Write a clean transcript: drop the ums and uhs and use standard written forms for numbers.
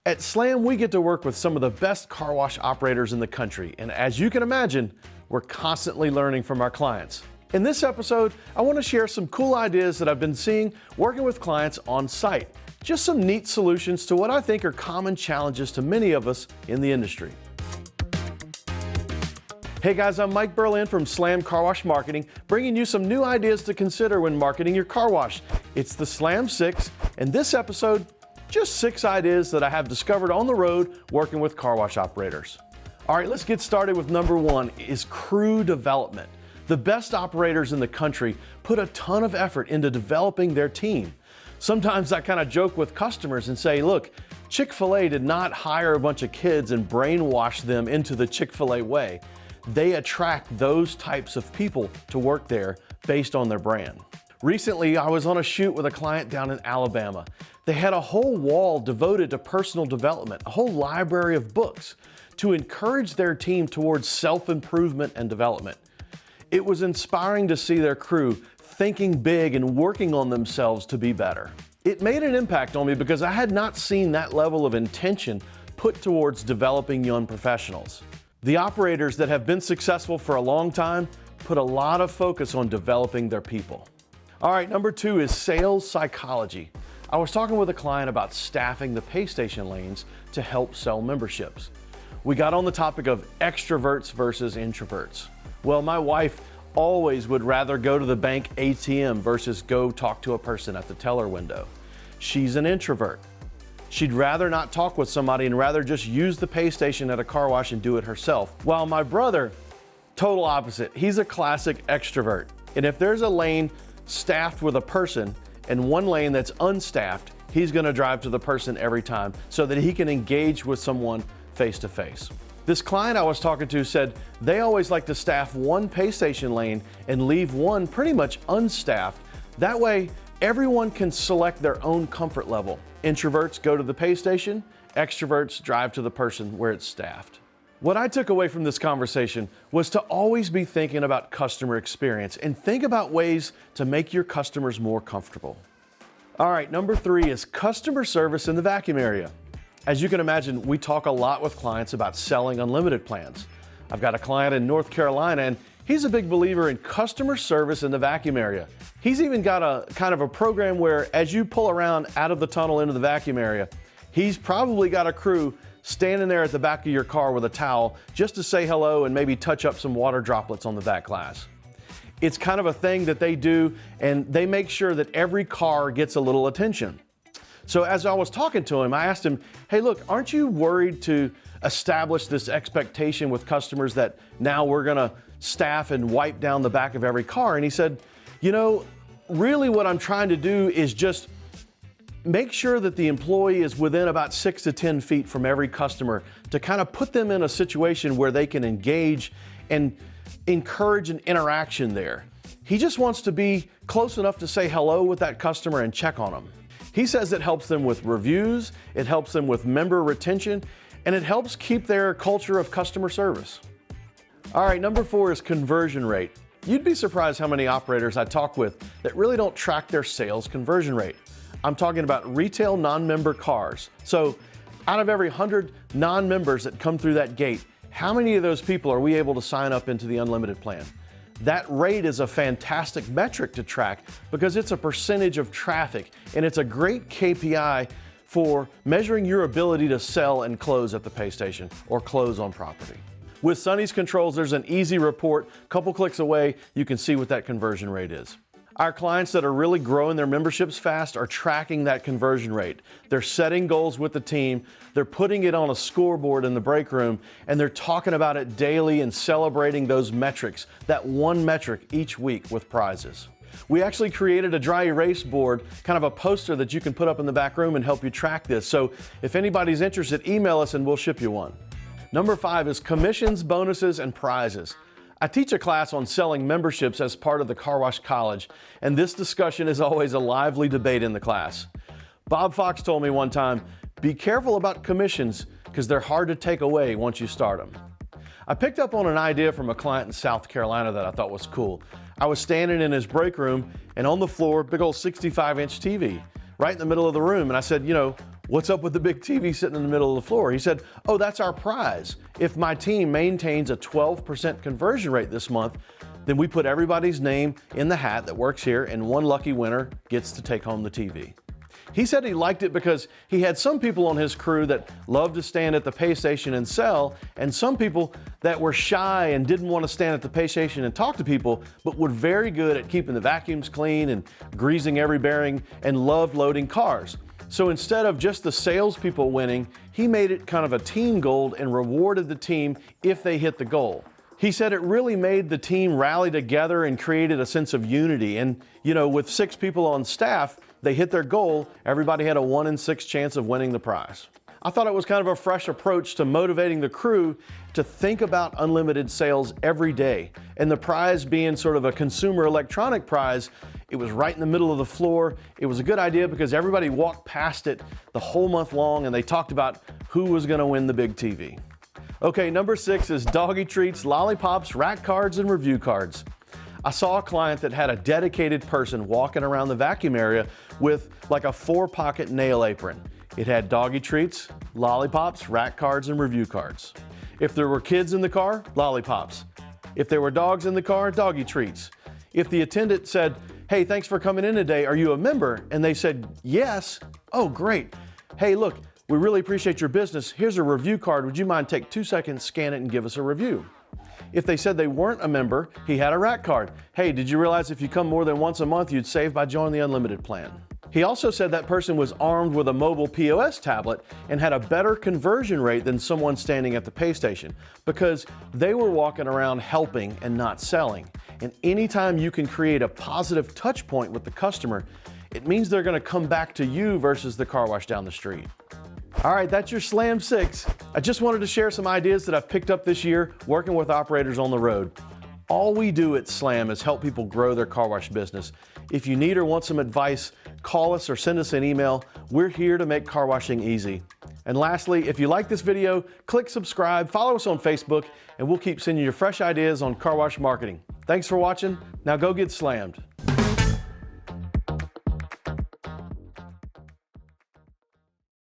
At Slam, we get to work with some of the best car wash operators in the country, and as you can imagine, we're constantly learning from our clients. In this episode, I want to share some cool ideas that I've been seeing working with clients on site. Just some neat solutions to what I think are common challenges to many of us in the industry. Hey guys, I'm Mike Berlin from Slam Car Wash Marketing, bringing you some new ideas to consider when marketing your car wash. It's the Slam 6, and this episode, just 6 ideas that I have discovered on the road working with car wash operators. All right, let's get started with number 1 is crew development. The best operators in the country put a ton of effort into developing their team. Sometimes I kind of joke with customers and say, look, Chick-fil-A did not hire a bunch of kids and brainwash them into the Chick-fil-A way. They attract those types of people to work there based on their brand. Recently, I was on a shoot with a client down in Alabama. They had a whole wall devoted to personal development, a whole library of books to encourage their team towards self-improvement and development. It was inspiring to see their crew thinking big and working on themselves to be better. It made an impact on me because I had not seen that level of intention put towards developing young professionals. The operators that have been successful for a long time put a lot of focus on developing their people. All right, number 2 is sales psychology. I was talking with a client about staffing the pay station lanes to help sell memberships. We got on the topic of extroverts versus introverts. Well, my wife always would rather go to the bank ATM versus go talk to a person at the teller window. She's an introvert. She'd rather not talk with somebody and rather just use the pay station at a car wash and do it herself. While my brother, total opposite. He's a classic extrovert. And if there's a lane staffed with a person and one lane that's unstaffed, he's gonna drive to the person every time so that he can engage with someone face to face. This client I was talking to said they always like to staff one pay station lane and leave one pretty much unstaffed. That way, everyone can select their own comfort level. Introverts go to the pay station, extroverts drive to the person where it's staffed. What I took away from this conversation was to always be thinking about customer experience and think about ways to make your customers more comfortable. All right, number 3 is customer service in the vacuum area. As you can imagine, we talk a lot with clients about selling unlimited plans. I've got a client in North Carolina and he's a big believer in customer service in the vacuum area. He's even got a kind of a program where as you pull around out of the tunnel into the vacuum area, he's probably got a crew standing there at the back of your car with a towel just to say hello and maybe touch up some water droplets on the back glass. It's kind of a thing that they do, and they make sure that every car gets a little attention. So as I was talking to him, I asked him, hey, look, aren't you worried to establish this expectation with customers that now we're gonna staff and wipe down the back of every car? And he said, you know, really what I'm trying to do is just make sure that the employee is within about 6 to 10 feet from every customer to kind of put them in a situation where they can engage and encourage an interaction there. He just wants to be close enough to say hello with that customer and check on them. He says it helps them with reviews, it helps them with member retention, and it helps keep their culture of customer service. All right, number 4 is conversion rate. You'd be surprised how many operators I talk with that really don't track their sales conversion rate. I'm talking about retail non-member cars. So out of every 100 non-members that come through that gate, how many of those people are we able to sign up into the unlimited plan? That rate is a fantastic metric to track because it's a percentage of traffic and it's a great KPI for measuring your ability to sell and close at the pay station or close on property. With Sonny's Controls, there's an easy report. Couple clicks away, you can see what that conversion rate is. Our clients that are really growing their memberships fast are tracking that conversion rate. They're setting goals with the team, they're putting it on a scoreboard in the break room, and they're talking about it daily and celebrating those metrics, that one metric each week with prizes. We actually created a dry erase board, kind of a poster that you can put up in the back room and help you track this. So if anybody's interested, email us and we'll ship you one. Number 5 is commissions, bonuses, and prizes. I teach a class on selling memberships as part of the Car Wash College, and this discussion is always a lively debate in the class. Bob Fox told me one time, be careful about commissions because they're hard to take away once you start them. I picked up on an idea from a client in South Carolina that I thought was cool. I was standing in his break room and on the floor, big old 65-inch TV right in the middle of the room. And I said, you know, What's up with the big TV sitting in the middle of the floor? He said, oh, that's our prize. If my team maintains a 12% conversion rate this month, then we put everybody's name in the hat that works here, and one lucky winner gets to take home the TV. He said he liked it because he had some people on his crew that loved to stand at the pay station and sell, and some people that were shy and didn't want to stand at the pay station and talk to people, but were very good at keeping the vacuums clean and greasing every bearing and loved loading cars. So instead of just the salespeople winning, he made it kind of a team goal and rewarded the team if they hit the goal. He said it really made the team rally together and created a sense of unity. And, with 6 people on staff, they hit their goal. Everybody had a 1 in 6 chance of winning the prize. I thought it was kind of a fresh approach to motivating the crew to think about unlimited sales every day. And the prize being sort of a consumer electronic prize, it was right in the middle of the floor. It was a good idea because everybody walked past it the whole month long and they talked about who was going to win the big TV. Okay, number 6 is doggy treats, lollipops, rack cards, and review cards. I saw a client that had a dedicated person walking around the vacuum area with like a 4-pocket nail apron. It had doggy treats, lollipops, rack cards, and review cards. If there were kids in the car, lollipops. If there were dogs in the car, doggy treats. If the attendant said, hey, thanks for coming in today, are you a member? And they said, yes. Oh, great. Hey, look, we really appreciate your business. Here's a review card. Would you mind take 2 seconds, scan it, and give us a review? If they said they weren't a member, he had a rack card. Hey, did you realize if you come more than once a month, you'd save by joining the unlimited plan? He also said that person was armed with a mobile POS tablet and had a better conversion rate than someone standing at the pay station because they were walking around helping and not selling. And anytime you can create a positive touch point with the customer, it means they're going to come back to you versus the car wash down the street. All right, that's your Slam 6. I just wanted to share some ideas that I've picked up this year working with operators on the road. All we do at Slam is help people grow their car wash business. If you need or want some advice, call us or send us an email. We're here to make car washing easy. And lastly, if you like this video, click subscribe, follow us on Facebook, and we'll keep sending you fresh ideas on car wash marketing. Thanks for watching. Now go get slammed.